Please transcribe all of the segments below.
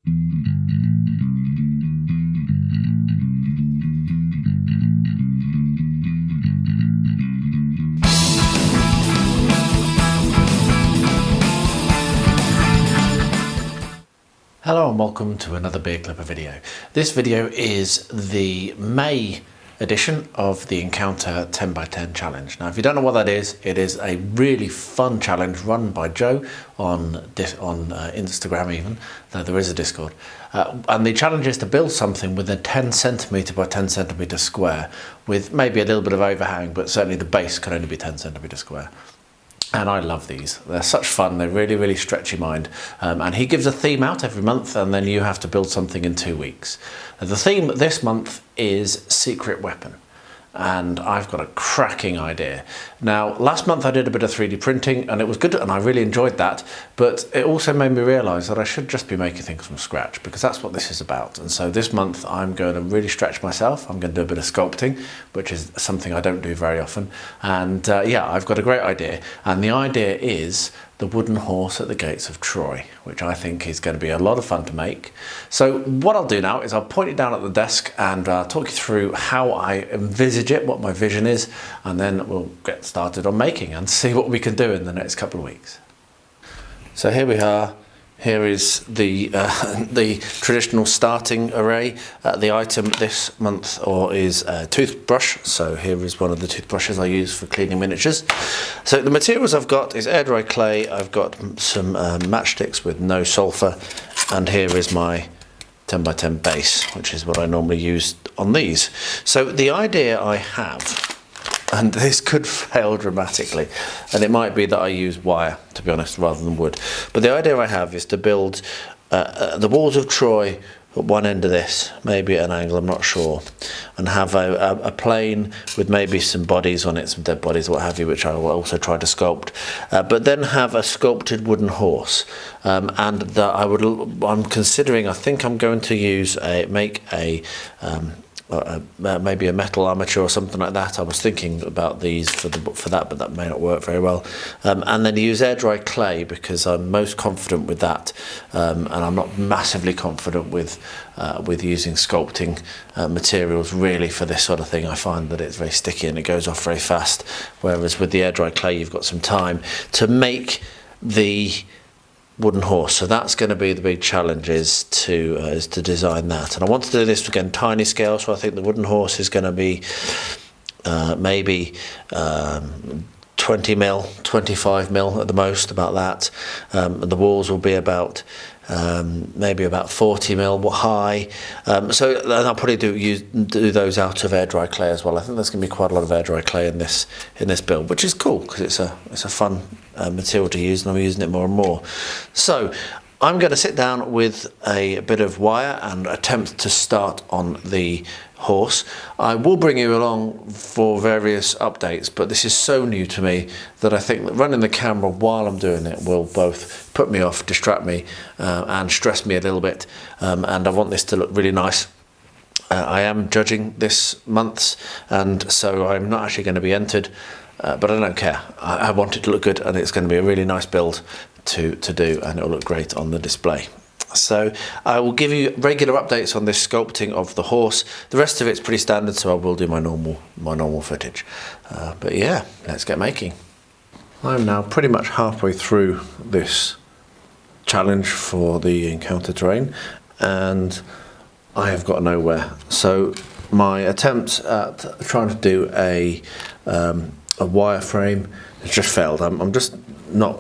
Hello and welcome to another Beer Clipper video. This video is the May edition of the Encounter 10x10 challenge. Now if you don't know what that is, it is a really fun challenge run by Joe on Instagram even, though there is a Discord. And the challenge is to build something with a 10 centimetre by 10 centimetre square with maybe a little bit of overhang, but certainly the base can only be 10 centimetre square. And I love these. They're such fun. They really stretch your mind. And he gives a theme out every month, and then you have to build something in 2 weeks. The theme this month is Secret Weapon. And I've got a cracking idea. Now, last month I did a bit of 3D printing and it was good and I really enjoyed that, but it also made me realise that I should just be making things from scratch because that's what this is about. And so this month I'm going to really stretch myself. I'm going to do a bit of sculpting, which is something I don't do very often. And yeah, I've got a great idea. And the idea is the wooden horse at the gates of Troy, which I think is going to be a lot of fun to make. So what I'll do now is I'll point it down at the desk and talk you through how I envisage it, what my vision is, and then we'll get started on making and see what we can do in the next couple of weeks. So here we are. Here is the traditional starting array. The item this month is a toothbrush. So here is one of the toothbrushes I use for cleaning miniatures. So the materials I've got is air dry clay. I've got some matchsticks with no sulfur, and here is my 10x10 base, which is what I normally use on these. So the idea I have, and this could fail dramatically, and it might be that I use wire, to be honest, rather than wood. But the idea I have is to build the walls of Troy at one end of this, maybe at an angle, I'm not sure, and have a plane with maybe some bodies on it, some dead bodies or what have you, which I will also try to sculpt, but then have a sculpted wooden horse. And I'm considering, I think I'm going to use maybe a metal armature or something like that. I was thinking about these for that, but that may not work very well. And then use air dry clay because I'm most confident with that, and I'm not massively confident with using sculpting materials really for this sort of thing. I find that it's very sticky and it goes off very fast, whereas with the air dry clay you've got some time to make the wooden horse. So that's going to be the big challenge, is to design that. And I want to do this again tiny scale, so I think the wooden horse is going to be maybe 20 mil, 25 mil at the most, about that. The walls will be about maybe about 40 mil high. So I'll probably do those out of air dry clay as well. I think there's going to be quite a lot of air dry clay in this build, which is cool because it's a fun material to use, and I'm using it more and more. So I'm going to sit down with a bit of wire and attempt to start on the horse. I will bring you along for various updates, but this is so new to me that I think that running the camera while I'm doing it will both put me off, distract me, and stress me a little bit, and I want this to look really nice. I am judging this month's, and so I'm not actually going to be entered, but I don't care. I want it to look good, and it's going to be a really nice build to do, and it'll look great on the display. So I will give you regular updates on this sculpting of the horse. The rest of it's pretty standard, so I will do my normal footage. But yeah, let's get making. I'm now pretty much halfway through this challenge for the Encounter terrain, and I have got nowhere. So my attempt at trying to do a wireframe has just failed. I'm just not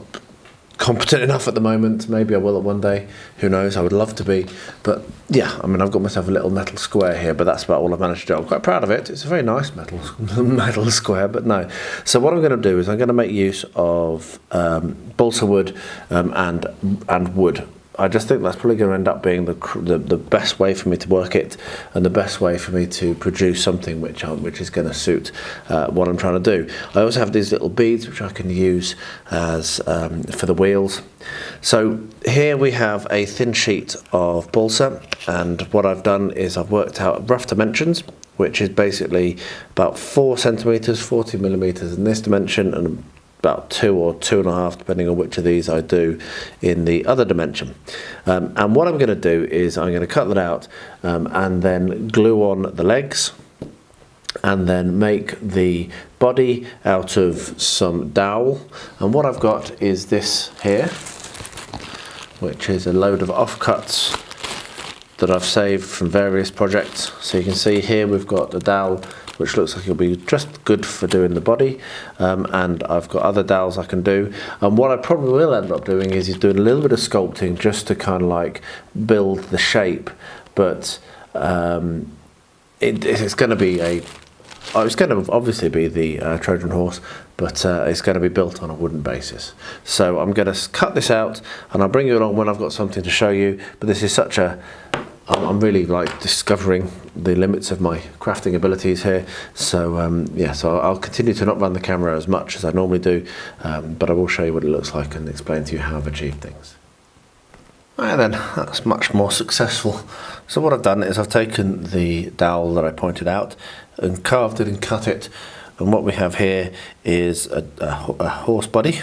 competent enough at the moment. Maybe I will at one day, who knows. I would love to be, but yeah, I mean, I've got myself a little metal square here, but that's about all I've managed to do. I'm quite proud of it. It's a very nice metal square, but no. So what I'm going to do is I'm going to make use of balsa wood and wood. I just think that's probably going to end up being the best way for me to work it, and the best way for me to produce something which is going to suit what I'm trying to do. I also have these little beads which I can use as for the wheels. So here we have a thin sheet of balsa, and what I've done is I've worked out rough dimensions, which is basically about 4 centimeters, 40 millimeters in this dimension, and about 2 or 2.5, depending on which of these I do in the other dimension. And what I'm going to do is I'm going to cut that out and then glue on the legs, and then make the body out of some dowel. And what I've got is this here, which is a load of offcuts that I've saved from various projects. So you can see here we've got the dowel, which looks like it'll be just good for doing the body, and I've got other dowels I can do. And what I probably will end up doing is doing a little bit of sculpting just to kind of like build the shape, but it's going to be it's going to obviously be the Trojan horse, but it's going to be built on a wooden basis. So I'm going to cut this out, and I'll bring you along when I've got something to show you. But this is such a I'm really like discovering the limits of my crafting abilities here. So yeah, so I'll continue to not run the camera as much as I normally do, but I will show you what it looks like and explain to you how I've achieved things. Right then, that's much more successful. So what I've done is I've taken the dowel that I pointed out and carved it and cut it. And what we have here is a horse body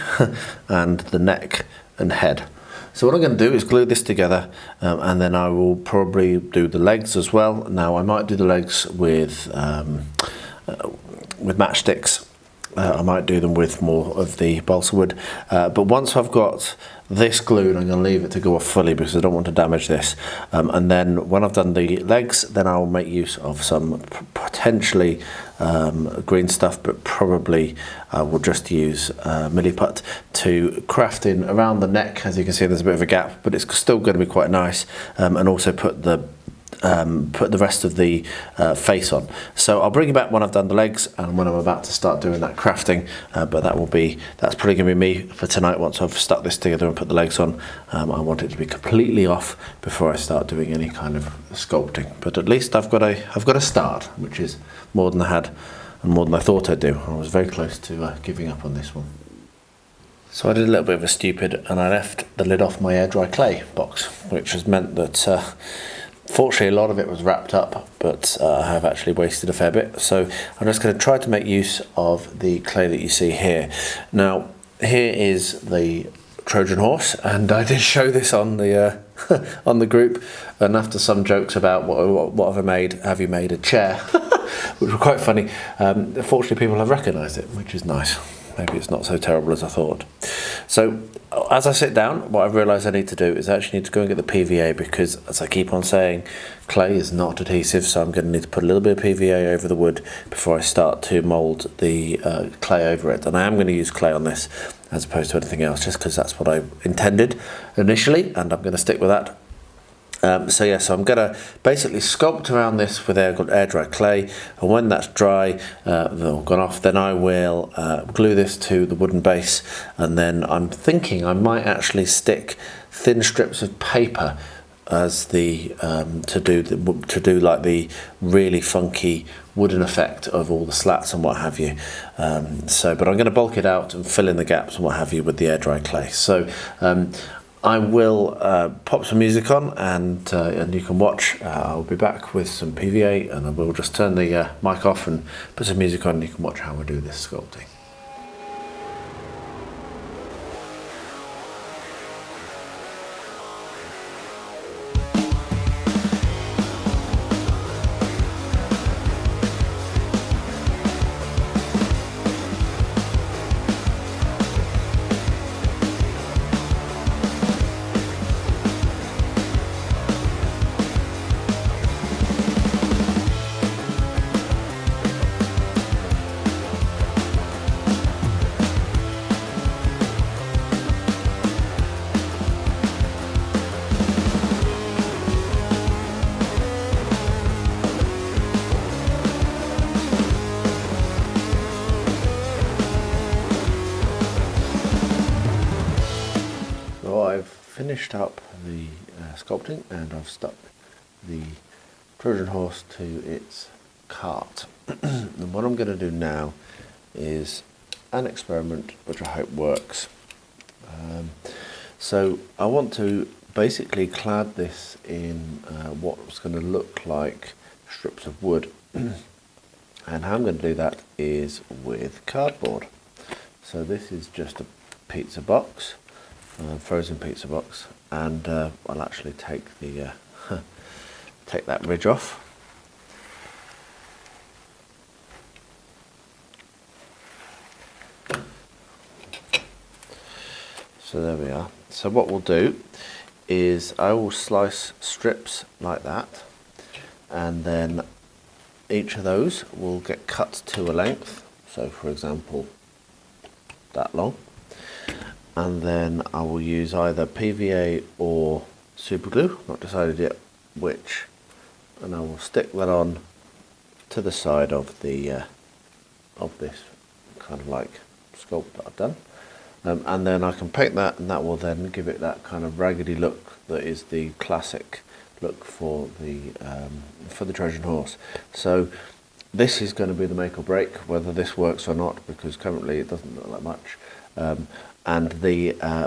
and the neck and head. So what I'm going to do is glue this together, and then I will probably do the legs as well. Now I might do the legs with matchsticks. I might do them with more of the balsa wood, but once I've got this glued, I'm going to leave it to go off fully because I don't want to damage this. And then when I've done the legs, then I'll make use of some potentially green stuff, but probably I will just use milliput to craft in around the neck. As you can see, there's a bit of a gap, but it's still going to be quite nice, and also put the rest of the face on. So I'll bring you back when I've done the legs and when I'm about to start doing that crafting, but that's probably going to be me for tonight. Once I've stuck this together and put the legs on, I want it to be completely off before I start doing any kind of sculpting. But at least I've got a start, which is more than I had and more than I thought I'd do. I was very close to giving up on this one. So I did a little bit of a stupid, and I left the lid off my air dry clay box, which has meant that fortunately a lot of it was wrapped up, but I have actually wasted a fair bit. So I'm just going to try to make use of the clay that you see here. Now here is the Trojan horse, and I did show this on the on the group, and after some jokes about what have I made, have you made a chair, which were quite funny. Fortunately people have recognised it, which is nice. Maybe it's not so terrible as I thought. So as I sit down, what I've realised I need to do is I actually need to go and get the PVA, because as I keep on saying, clay is not adhesive, so I'm going to need to put a little bit of PVA over the wood before I start to mould the clay over it. And I am going to use clay on this as opposed to anything else, just because that's what I intended initially, and I'm going to stick with that. So yeah, so I'm going to basically sculpt around this with air dry clay, and when that's dry, gone off, then I will glue this to the wooden base, and then I'm thinking I might actually stick thin strips of paper as the to do like the really funky wooden effect of all the slats and what have you. But I'm going to bulk it out and fill in the gaps and what have you with the air dry clay. So I will pop some music on, and you can watch. I'll be back with some PVA, and I will just turn the mic off and put some music on, and you can watch how I do this sculpting. I've finished up the sculpting, and I've stuck the Trojan horse to its cart. And what I'm going to do now is an experiment which I hope works. So I want to basically clad this in what's going to look like strips of wood. And how I'm going to do that is with cardboard. So this is just a pizza box, frozen pizza box, and I'll actually take the take that ridge off. So there we are. So what we'll do is I will slice strips like that, and then each of those will get cut to a length. So for example, that long. And then I will use either PVA or super glue, not decided yet which, and I will stick that on to the side of the of this kind of like sculpt that I've done. And then I can paint that, and that will then give it that kind of raggedy look that is the classic look for the Trojan horse. So this is going to be the make or break whether this works or not, because currently it doesn't look like much. And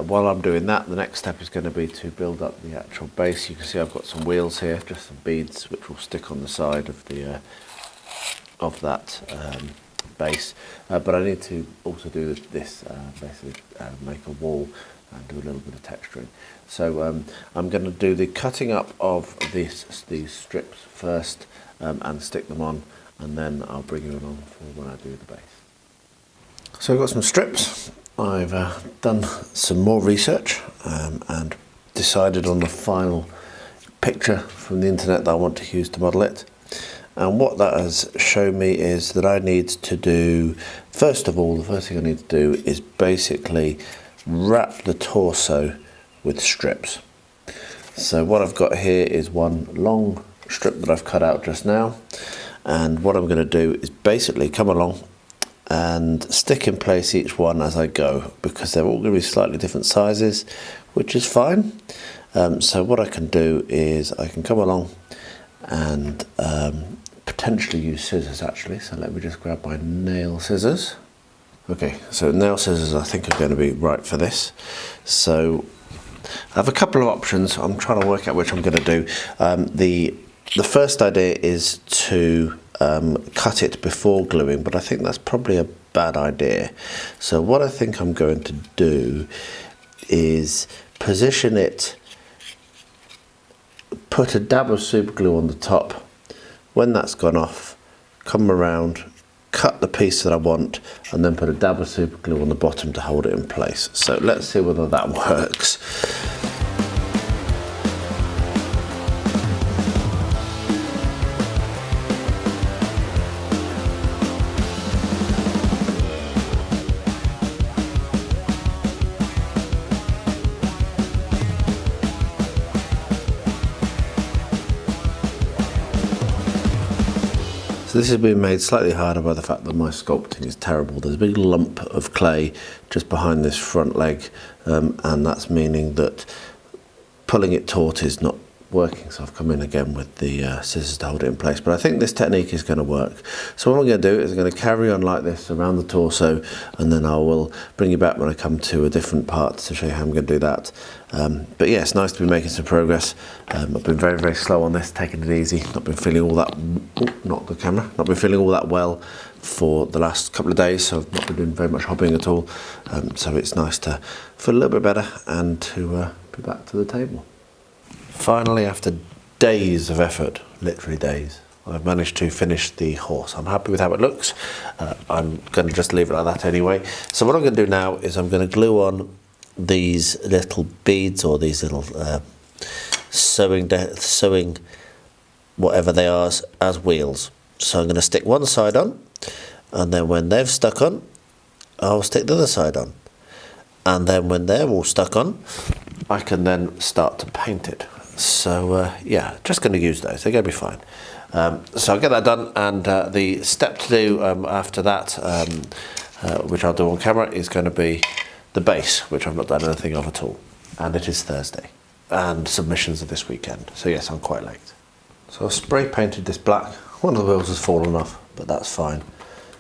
while I'm doing that, the next step is going to be to build up the actual base. You can see I've got some wheels here, just some beads which will stick on the side of the that base, but I need to also do this basically make a wall and do a little bit of texturing. So I'm going to do the cutting up of these strips first, and stick them on, and then I'll bring you along for when I do the base. So I've got some strips. I've done some more research and decided on the final picture from the internet that I want to use to model it. And what that has shown me is that I need to do, first of all, the first thing I need to do is basically wrap the torso with strips. So what I've got here is one long strip that I've cut out just now, and what I'm going to do is basically come along and stick in place each one as I go, because they're all going to be slightly different sizes, which is fine. So what I can do is I can come along and potentially use scissors actually. So let me just grab my nail scissors. Okay, so nail scissors I think are going to be right for this. So I have a couple of options. I'm trying to work out which I'm going to do. The first idea is to cut it before gluing, but I think that's probably a bad idea. So what I think I'm going to do is position it, put a dab of super glue on the top. When that's gone off, come around, cut the piece that I want, and then put a dab of super glue on the bottom to hold it in place. So let's see whether that works. So this has been made slightly harder by the fact that my sculpting is terrible. There's a big lump of clay just behind this front leg, and that's meaning that pulling it taut is not working, so I've come in again with the scissors to hold it in place. But I think this technique is going to work. So what I'm going to do is I'm going to carry on like this around the torso, and then I will bring you back when I come to a different part to show you how I'm going to do that. But yeah, it's nice to be making some progress. I've been very, very slow on this, taking it easy. Not been feeling all that, not the camera, not been feeling all that well for the last couple of days, so I've not been doing very much hobbying at all. So it's nice to feel a little bit better and to be back to the table. Finally, after days of effort, literally days, I've managed to finish the horse. I'm happy with how it looks. I'm going to just leave it like that anyway. So what I'm going to do now is I'm going to glue on these little beads, or these little sewing whatever they are, as wheels. So I'm going to stick one side on, and then when they've stuck on, I'll stick the other side on. And then when they're all stuck on, I can then start to paint it. So yeah, just going to use those, they're going to be fine. So I'll get that done, and the step to do after that, which I'll do on camera, is going to be the base, which I've not done anything of at all. And it is Thursday, and submissions are this weekend, so yes, I'm quite late. So I've spray painted this black. One of the wheels has fallen off, but that's fine.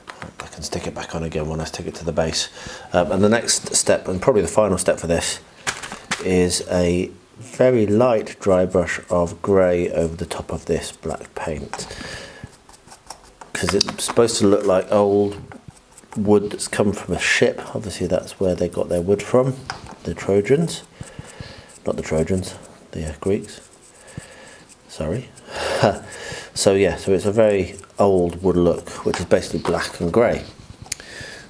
I can stick it back on again when I stick it to the base. And the next step, and probably the final step for this, is a very light dry brush of grey over the top of this black paint, because it's supposed to look like old wood that's come from a ship. Obviously that's where they got their wood from, the Trojans. Not the Trojans, the Greeks. Sorry. So yeah, so it's a very old wood look, which is basically black and grey.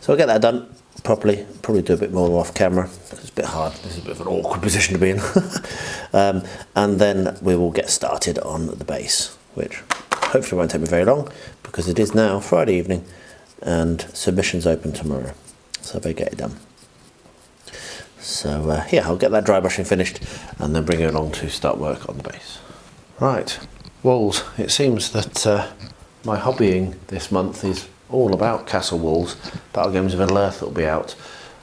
So I'll get that done properly. Probably do a bit more off camera because it's a bit hard. This is a bit of an awkward position to be in. And then we will get started on the base, which hopefully won't take me very long because it is now Friday evening and submissions open tomorrow. So I better get it done. So yeah, I'll get that dry brushing finished and then bring it along to start work on the base. Right, walls. It seems that my hobbying this month is all about castle walls. Battle Games of Middle Earth that will be out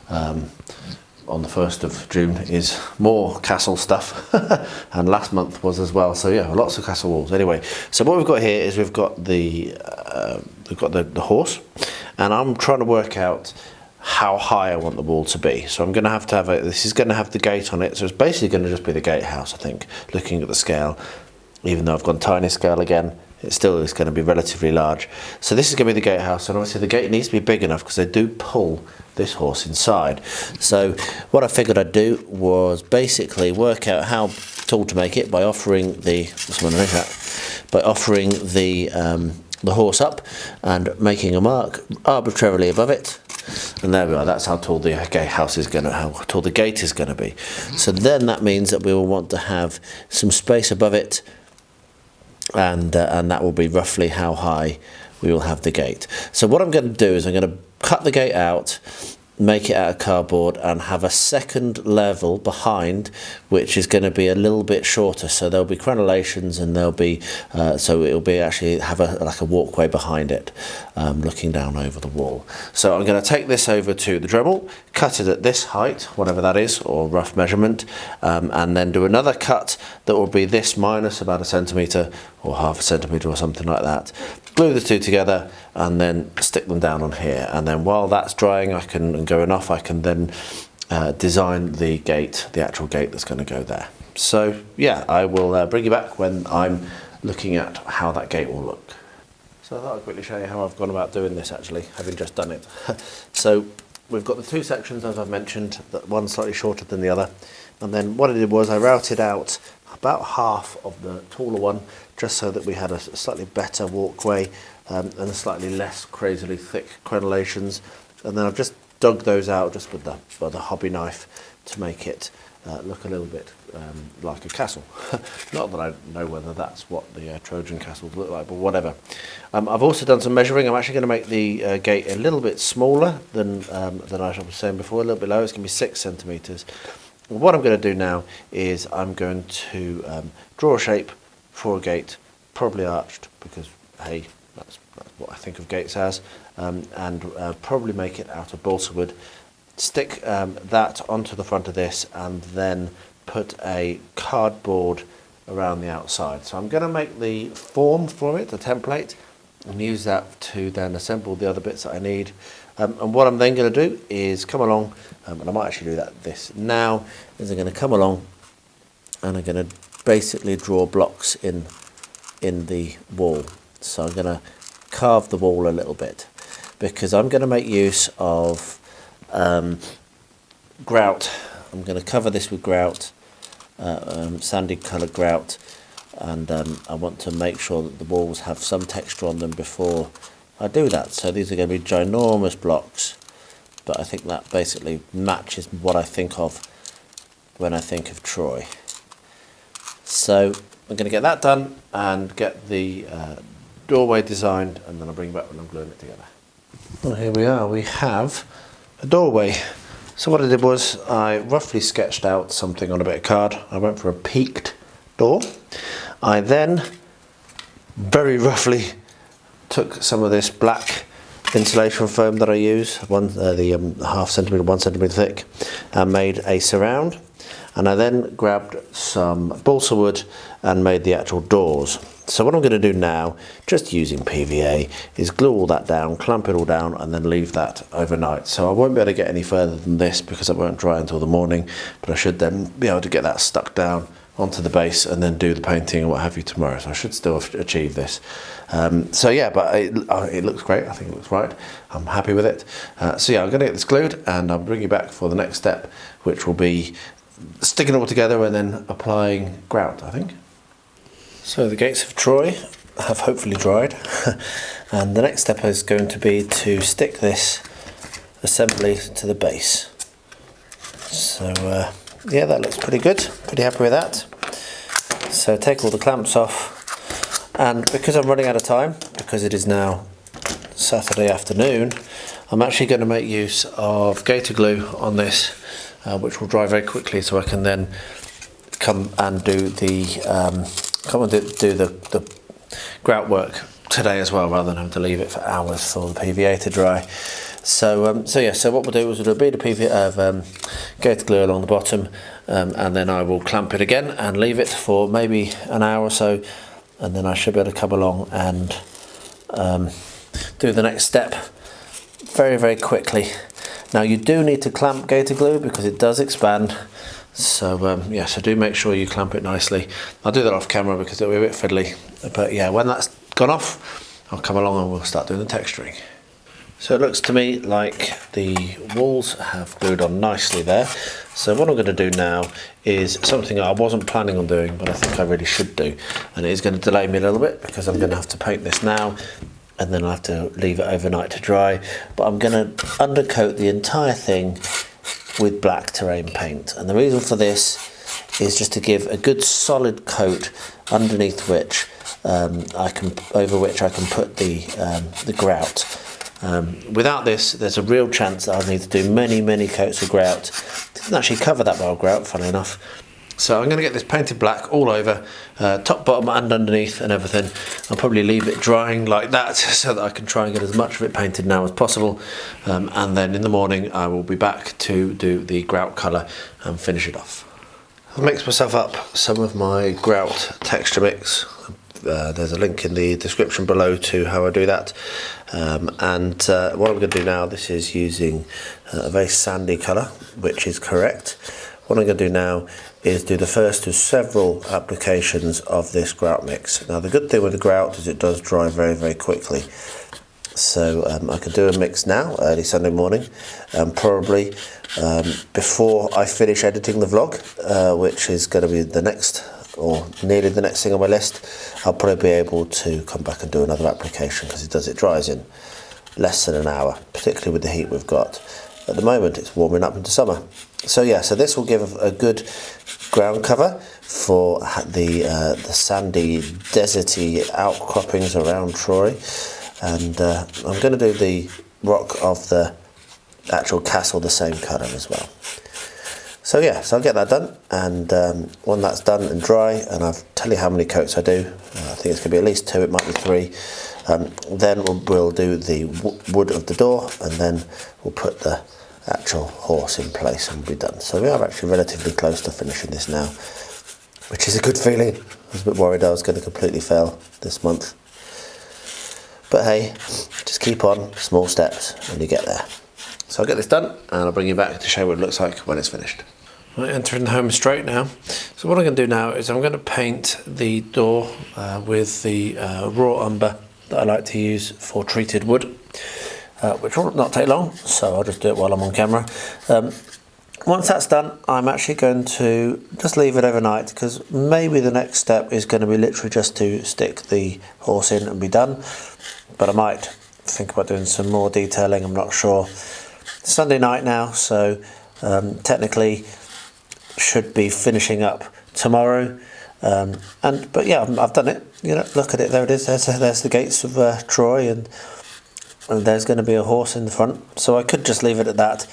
on the 1st of June is more castle stuff, and last month was as well. So yeah, lots of castle walls. Anyway, so what we've got here is we've got the horse, and I'm trying to work out how high I want the wall to be. So I'm going to have this is going to have the gate on it. So it's basically going to just be the gatehouse, I think, looking at the scale. Even though I've gone tiny scale again, it still is going to be relatively large. So this is going to be the gatehouse, and obviously the gate needs to be big enough because they do pull this horse inside. So what I figured I'd do was basically work out how tall to make it by offering the horse up and making a mark arbitrarily above it. And there we are. That's how tall the gatehouse is going to, how tall the gate is going to be. So then that means that we will want to have some space above it. And that will be roughly how high we will have the gate. So what I'm going to do is I'm going to cut the gate out, make it out of cardboard, and have a second level behind, which is going to be a little bit shorter. So there'll be crenellations, and there'll be so it'll be actually have like a walkway behind it, looking down over the wall. So I'm going to take this over to the Dremel, cut it at this height, whatever that is, or rough measurement, and then do another cut that will be this minus about 1 centimetre or ½ centimetre or something like that. Glue the two together and then stick them down on here, and then while that's drying and going off, I can then design the gate, the actual gate that's going to go there. So yeah, I will bring you back when I'm looking at how that gate will look. So I thought I'd quickly show you how I've gone about doing this, actually, having just done it. So we've got the two sections, as I've mentioned, that one slightly shorter than the other, and then what I did was I routed out about half of the taller one, just so that we had a slightly better walkway and a slightly less crazily thick crenellations. And then I've just dug those out just with the hobby knife to make it look a little bit like a castle. Not that I know whether that's what the Trojan castles look like, but whatever. I've also done some measuring. I'm actually going to make the gate a little bit smaller than I was saying before, a little bit lower. It's going to be 6 centimetres. What I'm going to do now is I'm going to draw a shape for a gate, probably arched, because hey, that's what I think of gates as, and probably make it out of balsa wood. Stick that onto the front of this, and then put a cardboard around the outside. So I'm going to make the form for it, the template, and use that to then assemble the other bits that I need. And what I'm then going to do is come along, and I might actually do this now, is I'm going to come along and I'm going to basically draw blocks in the wall. So I'm going to carve the wall a little bit, because I'm going to make use of grout. I'm going to cover this with grout, sandy coloured grout, and I want to make sure that the walls have some texture on them before I do that. So these are going to be ginormous blocks, but I think that basically matches what I think of when I think of Troy. So I'm going to get that done and get the doorway designed, and then I'll bring it back when I'm gluing it together. Well, here we are. We have a doorway. So what I did was I roughly sketched out something on a bit of card. I went for a peaked door. I then very roughly took some of this black insulation foam that I use, ½ centimetre, 1 centimetre thick, and made a surround. And I then grabbed some balsa wood and made the actual doors. So what I'm going to do now, just using PVA, is glue all that down, clamp it all down, and then leave that overnight. So I won't be able to get any further than this because it won't dry until the morning, but I should then be able to get that stuck down onto the base and then do the painting and what have you tomorrow. So I should still achieve this. So yeah, but it looks great. I think it looks right. I'm happy with it. So yeah, I'm going to get this glued and I'll bring you back for the next step, which will be sticking it all together and then applying grout, I think. So the gates of Troy have hopefully dried and the next step is going to be to stick this assembly to the base. So yeah, that looks pretty good, pretty happy with that. So take all the clamps off, and because I'm running out of time, because it is now Saturday afternoon, I'm actually going to make use of gator glue on this, which will dry very quickly, so I can then come and do the the grout work today as well, rather than having to leave it for hours for the PVA to dry. So yeah, so what we'll do is we'll do a bit of PVA of gator glue along the bottom, and then I will clamp it again and leave it for maybe an hour or so, and then I should be able to come along and do the next step very, very quickly. Now you do need to clamp gator glue because it does expand, so yeah, so do make sure you clamp it nicely. I'll do that off camera because it'll be a bit fiddly, but yeah, when that's gone off, I'll come along and we'll start doing the texturing. So it looks to me like the walls have glued on nicely there. So what I'm going to do now is something I wasn't planning on doing, but I think I really should do. And it is going to delay me a little bit because I'm going to have to paint this now and then I'll have to leave it overnight to dry. But I'm going to undercoat the entire thing with black terrain paint. And the reason for this is just to give a good solid coat underneath which over which I can put the grout. Without this, there's a real chance that I'll need to do many coats of grout. It doesn't actually cover that well grout, funnily enough. So I'm going to get this painted black all over, top, bottom and underneath and everything. I'll probably leave it drying like that so that I can try and get as much of it painted now as possible. And then in the morning I will be back to do the grout colour and finish it off. I'll mix myself up some of my grout texture mix. There's a link in the description below to how I do that. What I'm going to do now, this is using a very sandy colour, which is correct. What I'm going to do now is do the first of several applications of this grout mix. Now the good thing with the grout is it does dry very, very quickly. So I could do a mix now, early Sunday morning, probably before I finish editing the vlog, which is going to be the next, or nearly the next thing on my list. I'll probably be able to come back and do another application because it dries in less than an hour, particularly with the heat we've got. At the moment it's warming up into summer. So yeah, so this will give a good ground cover for the sandy, deserty outcroppings around Troy. And I'm going to do the rock of the actual castle the same colour as well. So yeah, so I'll get that done, and when that's done and dry, and I'll tell you how many coats I do, I think it's going to be at least 2, it might be 3, then we'll do the wood of the door, and then we'll put the actual horse in place and we'll be done. So we are actually relatively close to finishing this now, which is a good feeling. I was a bit worried I was going to completely fail this month. But hey, just keep on, small steps, and you get there. So I'll get this done and I'll bring you back to show what it looks like when it's finished. Right, entering the home straight now. So what I'm going to do now is I'm going to paint the door with the raw umber that I like to use for treated wood, which will not take long, so I'll just do it while I'm on camera. Once that's done, I'm actually going to just leave it overnight because maybe the next step is going to be literally just to stick the horse in and be done. But I might think about doing some more detailing, I'm not sure. It's Sunday night now, so technically should be finishing up tomorrow. But yeah, I've done it. You know, look at it, there it is. There's the gates of Troy, and there's going to be a horse in the front. So I could just leave it at that,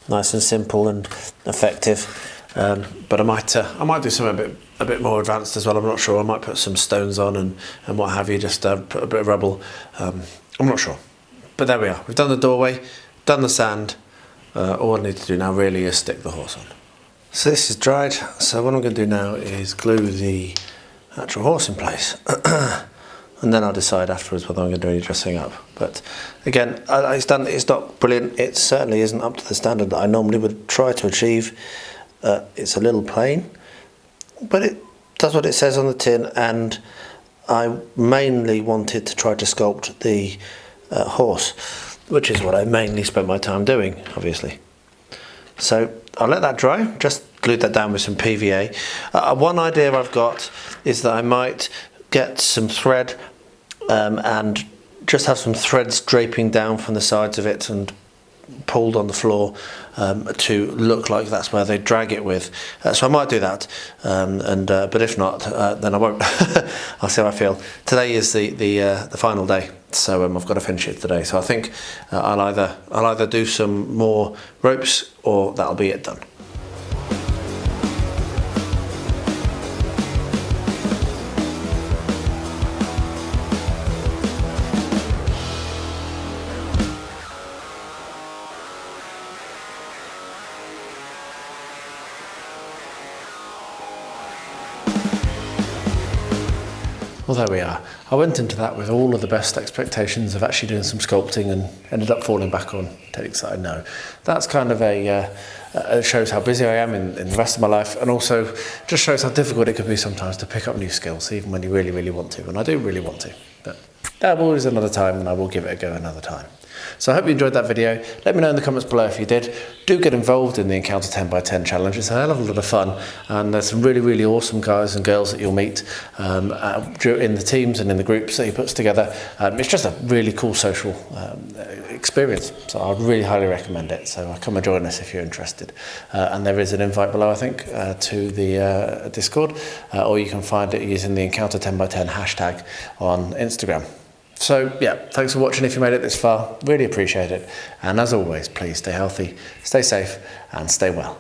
nice and simple and effective. But I might do something a bit more advanced as well. I'm not sure. I might put some stones on and what have you. Just put a bit of rubble. I'm not sure. But there we are. We've done the doorway, done the sand. All I need to do now really is stick the horse on. So this is dried. So what I'm going to do now is glue the actual horse in place. And then I'll decide afterwards whether I'm going to do any dressing up. But again, it's done. It's not brilliant. It certainly isn't up to the standard that I normally would try to achieve. It's a little plain, but that's what it says on the tin, and I mainly wanted to try to sculpt the horse, which is what I mainly spent my time doing, obviously. So I'll let that dry, just glued that down with some PVA. One idea I've got is that I might get some thread and just have some threads draping down from the sides of it and pulled on the floor to look like that's where they drag it with. So I might do that, but if not, then I won't. I'll see how I feel. Today is the final day, so I've got to finish it today. So I think I'll either do some more ropes or that'll be it done. Well, there we are. I went into that with all of the best expectations of actually doing some sculpting and ended up falling back on techniques that I know. That's kind of it shows how busy I am in the rest of my life, and also just shows how difficult it can be sometimes to pick up new skills, even when you really, really want to. And I do really want to, but there will always another time, and I will give it a go another time. So I hope you enjoyed that video. Let me know in the comments below if you did. Do get involved in the Encounter 10x10 challenge. It's a hell of a lot of fun, and there's some really, really awesome guys and girls that you'll meet in the teams and in the groups that he puts together. It's just a really cool social experience, so I'd really highly recommend it. So come and join us if you're interested. And there is an invite below, I think, to the Discord, or you can find it using the Encounter 10x10 hashtag on Instagram. So yeah, thanks for watching if you made it this far. Really appreciate it. And as always, please stay healthy, stay safe, and stay well.